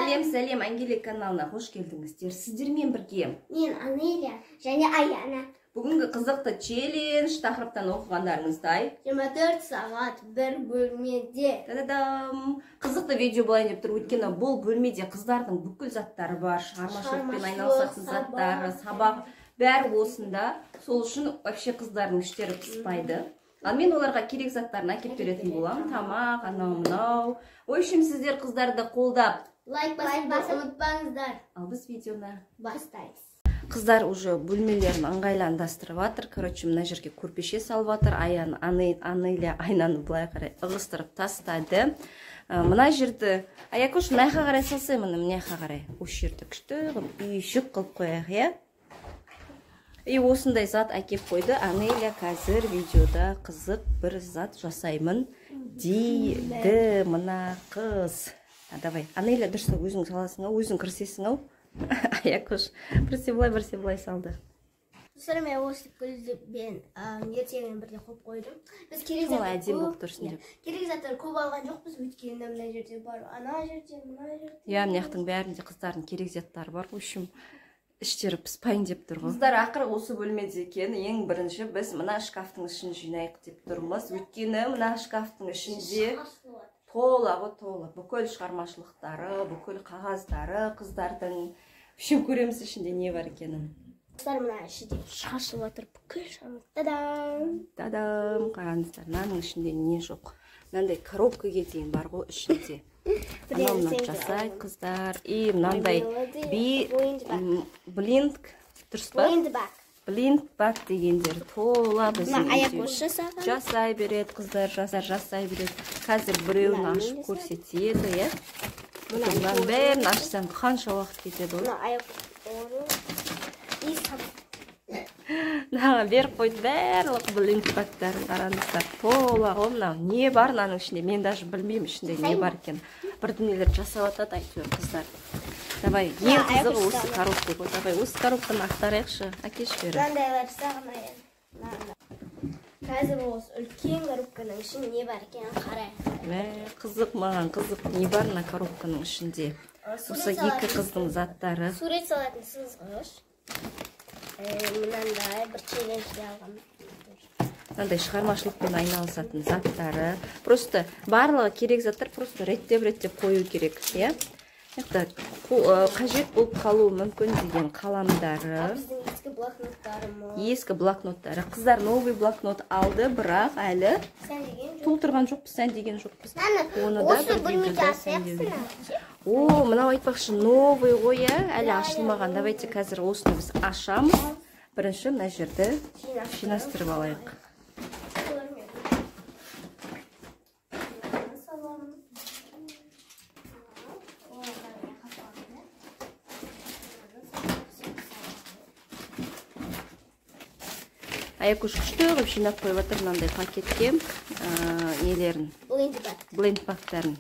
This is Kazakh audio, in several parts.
Сәлем, Ангелия каналына қош келдіңіздер. Сіздермен бірге мен Анеля және Аяна. Бүгінгі қызықты челлендж тақырыптан оқығандарыңыздай 24 сағат бір бөлмеде. Қызықты видео болайын деп тұр, өйткені бұл бөлмеде қыздардың бүкіл заттары бар, шығармашылықпен айналысатын заттары, сабақ бәрі осында. Сол үшін вообще қыздардың іштері пыспайды. Ал мен оларға керек заттарын әкеп беретін боламын. Тамақ, анау-мынау. Ой, үшін сіздер қыздарды қолдап Лайк басуды ұмытпаңыздар. Ал біз видеоны бастаймыз. Қыздар уже бөлмелерін ыңғайландастырып жатыр. Короче, мына жерге көрпеше салып жатыр. Анеля айнаны былай қарай ығыстырып тастады. Мына жерді Аякош мынақа қарай салсай, мынақа қарай. Осы жерді күшті қылып үйшік қылып қояйық, иә? И осындай зат әкеп қойды. Анеля қазір видеода қызық бір зат жасаймын дейді мына қыз. Давай, Анеля дұрыста өзің саласың ау, өзің кірсесің ау. Аякош, бірсе былай салды. Достар, мен осы гүлден ертеңін бірде қойып қойдым. Біз керек заттар көп алған жоқпыз, өйткені мына жерде бар, ана жерде, мына жерде. Иә, мынаяқтың бәрінде қыздардың керек заттары бар. Үшім іштері пыспайын деп тұр ғой. Қыздар, ақыры осы бөлмеде екен. Ең бірінші біз мына шкафтың ішін жинайық деп тұрмыз. Өйткені мына шкафтың ішінде тола бүкіл шығармашылықтары, бүкіл қағаздары қыздардың. Үшім көреміз ішінде не бар екенін. Қыздар, мына ішінде шашылып жатыр бүкіл шамы. Тадам, қараңыздар, мынаның ішінде не жоқ. Мынандай коробкаға дейін бар ғой ішінде. Анауынан жасай қыздар. И мынандай блинк, дұрыс па? Блинк-бак дегендер тола біздің үйде жасай береді, қыздар жасай береді. Қазір біреуін ашып көрсетеді, е? Бұдан бәрін ашсам қанша уақыт кетеді ол? Беріп қойды барлық блинк-бактарын қараңыздар. Тола ғой мынау. Не бар мынаның ішінде? Мен даже білмеймін ішінде не бар екен. Бірдеңелер жасап жатады әйтеуір қыздар. Давай, ең қызығы осы коробка ғой. Давай, осы коробканы ақтарайықшы. Әкеш бері. Мынандайлар сағынайын. Қазір осы үлкен коробканың ішінде не бар екен қарайық. Қызық, маған қызық. Не бар мына коробканың ішінде? Осы екі қыздың заттары. Сурет салатын сызғыш. Мынандай бір челленджде алғам. Мынандай шығармашылықпен айналысатын заттары. Просто барлығы керек заттар просто реттеп қою керек, иә? Қажет болып қалуы мүмкін деген қаламдары. Біздің ескі блокноттарымыз. Ескі блокноттары. Қыздар новый блокнот алды, бірақ әлі толтырған жоқпыз, сәндеген жоқпыз. Осы бөлмеде асаяқсың. О, мынау айтпақшы новый ғой, әлі ашылмаған. Давайте қазір осыны біз ашамыз. Бірінші мына жерді жинастырып алайық. Аякош күшті ғып жинап қойып жатыр мынандай пакетке нелерін, блендбактарын.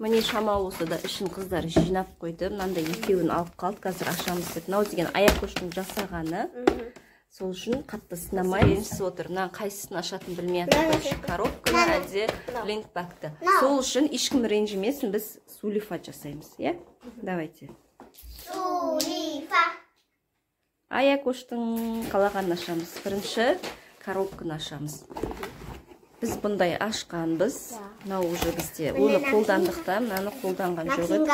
Міне шамалы болса да ішін қыздар жинап қойды. Мынандай екеуін алып қалды, қазір ашамыз деп. Мынау деген Аякоштың жасағаны. Сол үшін қатты сынамай ренжісіп отыр. Мынаны қайсысын ашатын білмей жатыр. Коробканы әлде блендбакты. Сол үшін ешкім ренжімесін, біз сулифа жасаймыз, иә? Давайте. Сулифа. Аякоштың қалағанын ашамыз. Бірінші коробканы ашамыз. Біз бұндай ашқанбыз. Мынау уже бізде. Оны қолдандықта, мынаны қолданған жоқ еді.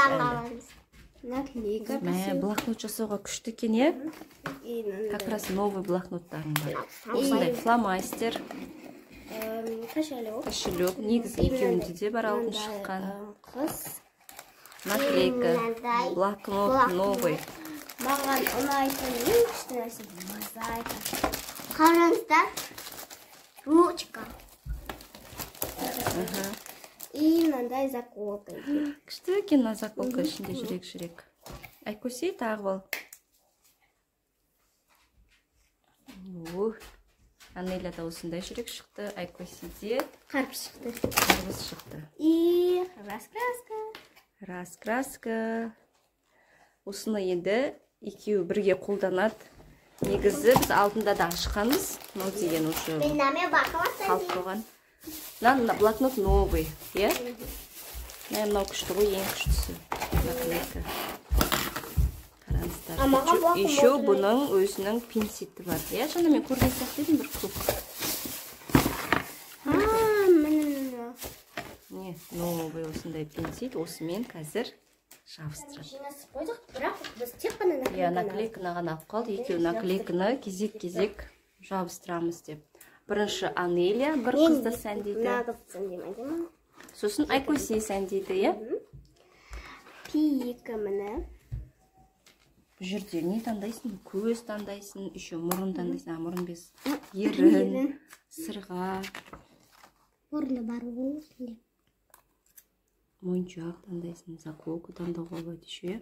Блокнот жасауға күшті екен, е? Как раз новый блокноттарың бар. Осындай фломастер. Кошелек. Негізі екеуінде де бар алтын шыққан. Наклейка. Блокнот новый. Маған ұнайтын ең күшті нәрсе мозаика. Қараңыздар, ручка. И мынандай заколка. Күшті екен заколка ішінде жүрек. Айкөсей тағы бол. Анеляда осындай жүрек шықты, Айкөсейде қарпыс шықты. И раскраска. Осыны енді екеуі бірге қолданады. Негізі біз алдында да ашқанбыз. Мынау деген уже қалып қойған. Мына блокнот новый, иә? Мынау күшті ғой, ең күштісі. Наклейка. Қараңыздар. Еще бұның өзінің пинцеті бар. Я жаңа мен көрген сияқты едім бір круг. Не, новый осындай пинцет, осымен қазір жабыстырады. жинасып қойдық, бірақ біз тек қана наклейканы ғана алып қалды. Екеуі наклейканы кезек-кезек жабыстырамыз деп. Бірінші Анелия бір қызды сәндейді. Сосын Айкөсе сәндейді, е? Пи-2 міне. Бұл жерде не таңдайсың? Көз таңдайсың, еще мұрын таңдайсың. Мұрын без. Ерін, сырға. Мұрны бар ғой. Моншақ таңдайсың, заколку таңдауға болады еще, е?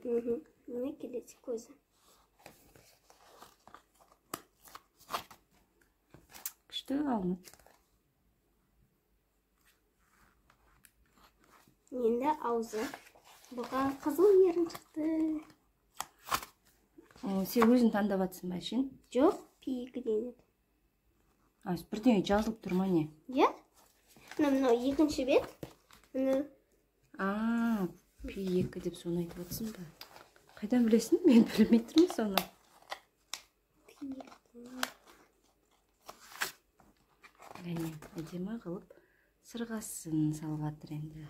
Міне келесі көзі. Күшті алынып. Енді аузы. Бұға қызыл ерін шықты. Сен өзің таңдап атсың ба, шын? Жоқ, Пи-2 дейін. Бірден жазылып тұр ма не? Е? Мынау екінші бет. Пи-2 деп соны айтып атсың ба? Қайдан білесің? Мен білмей тұрмын соны. Әне, әдемі қылып сырғасын салып жатыр енді.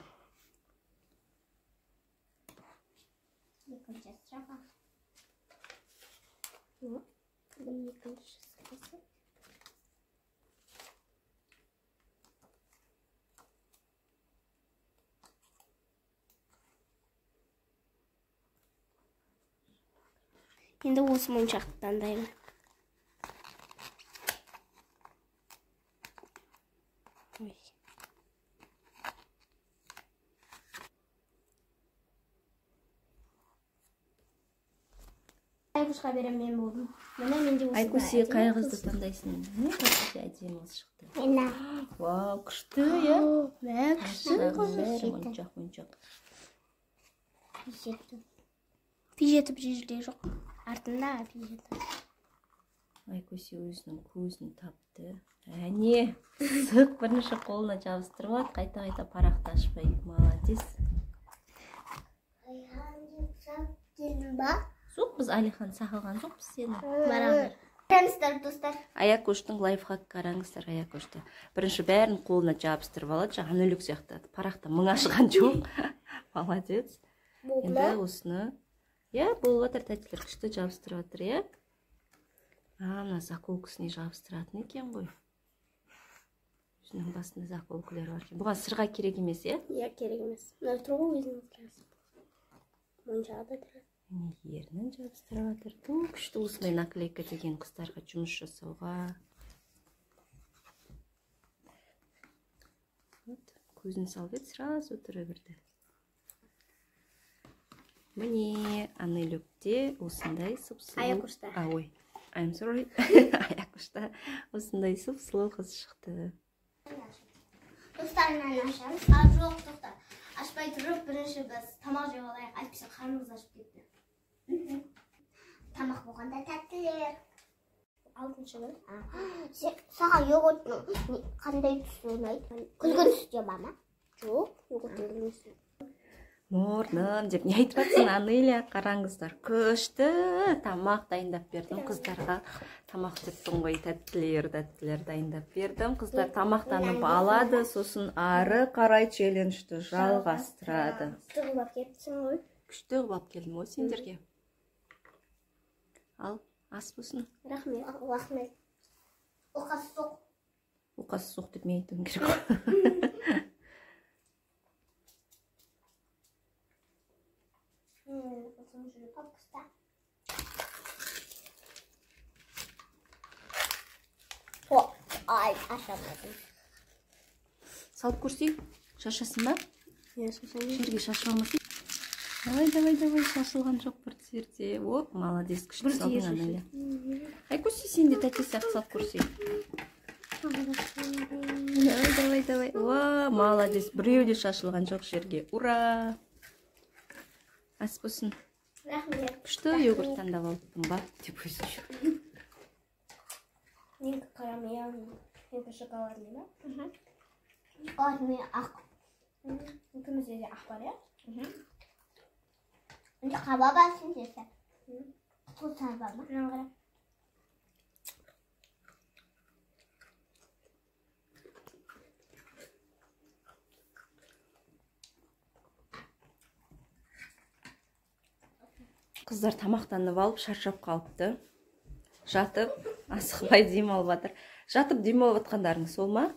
Екінші сырға. Екінші сырғасы. Енді осы моншақты таңдаймын. Айкөшқа берем мен болдым. Міне менде осы. Айкөсе қай қызды таңдайсың? Қайсы әдемі қыз шықты. Вау, күшті, е? Моншақ. Пи-7 бір жерде жоқ. Артында Пи-7. Айкөсе өзінің көзін тапты. Әне, сық бірінші қолына жабыстырып алды, қайта-қайта парақты ашпай. Молодец. Жоқ, біз Алихан сақылған жоқпыз сені. Барамыз. Қараңыздар, достар. Аякөштің лайфхак қараңыздар, Аякөшті. Бірінші бәрін қолына жабыстырып алады, жаңа өлік сияқты. Парақты мың ашқан жоқ. Молодец. Енді осыны, болып атыр, тәттілер күшті жабыстырып атыр, е? Мына заколкысыне жабыстыратын екен ғой. Өзінің басында заколкілер бар. Бұған сырға керек емес, е? Е, керек емес. Мына тұр ғой өзінің сырғасы. Моншағы да тұрады. Ерінін жабыстырып атыр. Бұл күшті осындай наклейка деген қыздарға жұмыс жасауға. Көзін салып еді, сразу тұра берді. Міне, Анелюкте осындай сұп-сұлу. Аякөшті. Ой, I'm sorry. Аякөшті осындай сұп-сұлу қыз шықты. Достарынан ашамыз. Жоқ, тоқта. Ашпай тұрып, бірінші біз тамақ жеп алайық. Әйтпесе қарнымыз ашып кетті. Тамақ болғанда тәттілер. Алтыншы күн. Саған йогурттың қандай түсі ұнайды? Күлгін түсі деп ма? Жоқ, йогурттың күлгін түсі. Мұрным деп не айтып жатсың, Анелия? Қараңыздар, күшті тамақ дайындап бердім қыздарға. Тамақ дептің ғой, тәттілер дайындап бердім. Қыздар тамақтанып алады, сосын ары қарай челленджді жалғастырады. Күшті қылып кеттің ғой. Күшті қылып келдім ғой сендерге. Ал, ас болсын. Рахмет. Оқасы соқ. Оқасы соқ деп мен айтуым керек. Ай, ашамадым. Салып көрсейік, шашасын ба? Жерге шашып алмасын. Давай, шашылған жоқ бір жерде. Оп, молодец, күшті салдың, Анелия. Айкөсе, сен де тәте сияқты салып көрсейік. Давай. О, молодец, біреу де шашылған жоқ жерге. Ура! Ас болсын. Рахмет. Күшті йогурт таңдап алыппын ба? Деп өзің жүр. Менікі қарамай, менікі шоколадный ба? Шоколадный ақ. Ikimizde de ak var ya. Önce kaba bassın desen. Tutar baba. Қыздар тамақтанып алып шаршап қалыпты. Жатып, асықпай демалып жатыр. Жатып демалып жатқандарың сол ма?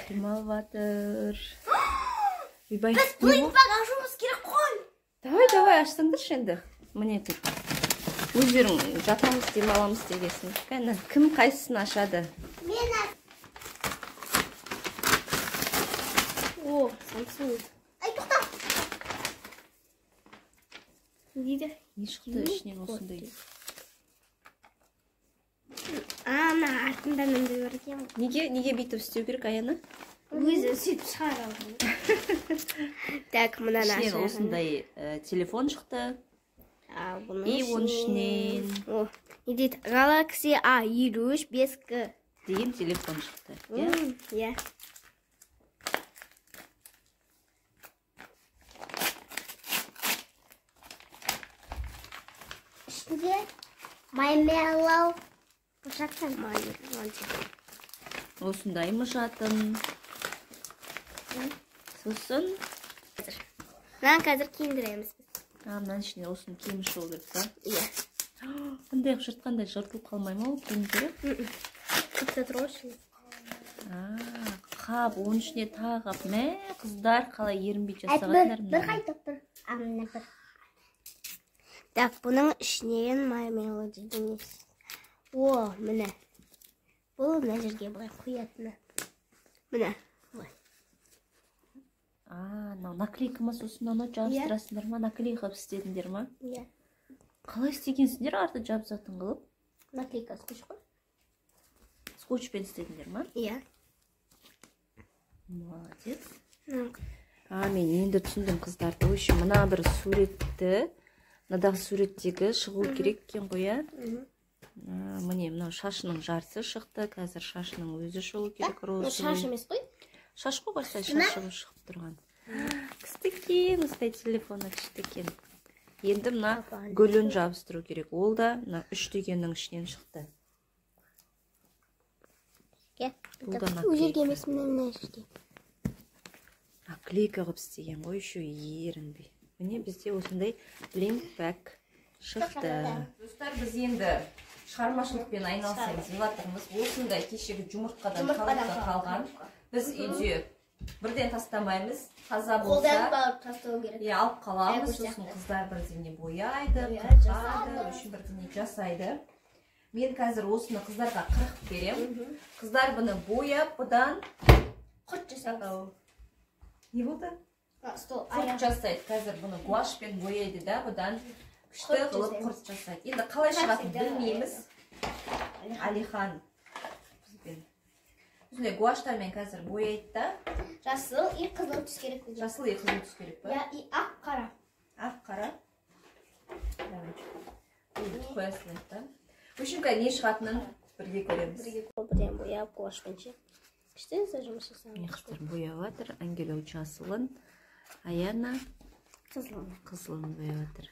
Демалып жатыр. Ойбай. Biz bu itbak açmamız gerek koy. Давай, ашсаңдаршы енді. Міне тут. Өздерің жатамыз, демаламыз дегесін. Кәні, кім қайсысын ашады? Мен aç. О, Samsung. Ay toxta. Не дейді? Не шықты ішінен осындай? Ана артында мындай бар екен. Неге бүйтіп істеу керек Аяна? Өзі сөйтіп шығара алған. Так, мынаны Ішінен ашамын. осындай телефон шықты. И оның ішінен О, не дейді? Galaxy A53 5G. деген телефон шықты. Иә. İçinde maymelov. Башақтан майлы. Осындай мұжатын. Сосын Мынаны қазір киіндіреміз. мынаның ішіне осыны киім шығу керек па? Иә. Бұндай жыртқандай жыртылып қалмай ма ол киімдері? Тіпті трошын. Қап, оның ішіне тағып, мә, қыздар қалай ерінбей Bir жасағандар. kaytıp bir. Amına bir. Так, бұның ішінен маймело дейді. О, міне. Бұл мына жерге былай қоятыны. Міне. Наклейка ма сосын оны жабыстырасыңдар ма? Наклейка қылып істедіңдер ма? Иә. Қалай істегенсіңдер арты жабысатын қылып? Наклейка скотч қой. Скотчпен істедіңдер ма? Иә. Молодец. Мен енді түсіндім қыздарды. В общем, мына бір суретті, мынадағы суреттегі шығу керек екен ғой, иә? Міне, мынау шашының жартысы шықты. Қазір шашының өзі шығу керек. Шаш емес қой. Шаш қой бастай шашы шығып тұрған. Күшті екен, осындай телефоны күшті екен. Енді мына гүлін жабыстыру керек. Ол да мына 3 дегеннің ішінен шықты. Бұл да Өзерге емес мына жерге. Наклейка қылып істеген ғой, еще ерінбей. Міне бізде осындай блинк бәк шықты. Достар, біз енді шығармашылықпен айналысамыз деп жатырмыз. Осындай кешегі жұмыртқадан қалған. Біз үйде бірден тастамаймыз. Таза болса, Қолдан bağırıp tastау керек. алып қаламыз. Сосын қыздар бірдеңе бояйды, қырқады, үшін бірдеңе жасайды. Мен қазір осыны қыздарға қырқып берем. Қыздар бұны бояп, бұдан Құрт жасау. не болды? Стол Құрт жасайды. Қазір бұны гуашпен бояйды да, бұдан күшті қылып құрт жасайды. Енді қалай шығатын білмейміз. Алихан бізбен. Осындай гуаштармен қазір бояйды да. Жасыл и қызыл түс керек. Жасыл и қызыл түс керек па? Я и ақ қара. Ақ қара. Қоясың да. В общем, не шығатынын бірге көреміз. Бірден бояп, гуашпенше. Күшті жұмыс жасаймын. Қыздар бояп жатыр. Ангелау жасылын, Аяна қызылын бояп жатыр.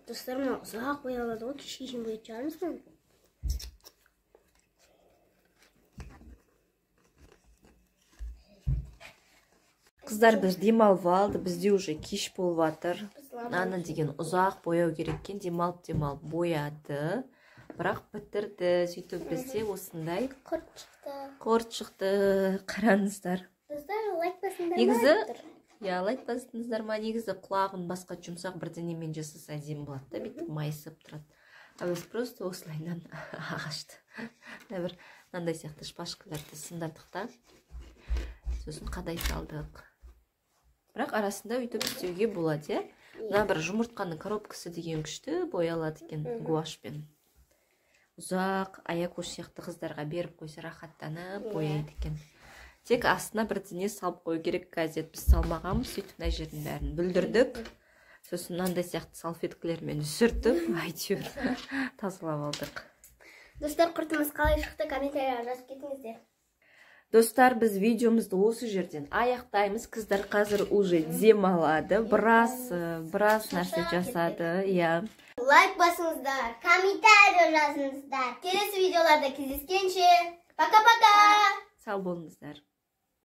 Достарыма ұзақ боя алады ғой, кешке шейін боятып шығармыз ба? Қыздар біз демалып алды, бізде уже кеш болып жатыр. Ана деген ұзақ бояу кереккен, демалып бояды. Бірақ бітірді. Сөйтіп бізде осындай құрт шықты. Қараңыздар. Достар, лайк басыңдар. Негізі, лайк басыңыздар ма? Негізі құлағын басқа жұмсақ бірдеңемен жасаса әдемі болады да, бүйтіп майысып тұрады. А біз просто осылайдан ағашты. Бір мынандай сияқты шпажкаларды сындардық та. Сосын қадай салдық. Бірақ арасында өйтіп істеуге болады, мына бір жұмыртқаның коробкасы деген күшті боялады екен гуашьпен. Ұзақ аякош сияқты қыздарға беріп қойса рахаттанып бояйды екен. Тек астына бірдеңе салып қою керек, газет біз салмағанбыз, сөйтіп мына жердің бәрін бүлдірдік. Сосын мынандай сияқты салфеткілермен сүртіп, әйтеуір тазалап алдық. Достар, құртымыз қалай шықты, комментарияға жазып кетіңіздер. Достар, біз видеомызды осы жерден аяқтаймыз. Қыздар қазір уже демалады. Біраз нәрсе жасады. Лайк басыңыздар, комментария жазыңыздар. Келесі видеоларда кездескенше. Пока-пока. Сау болыңыздар.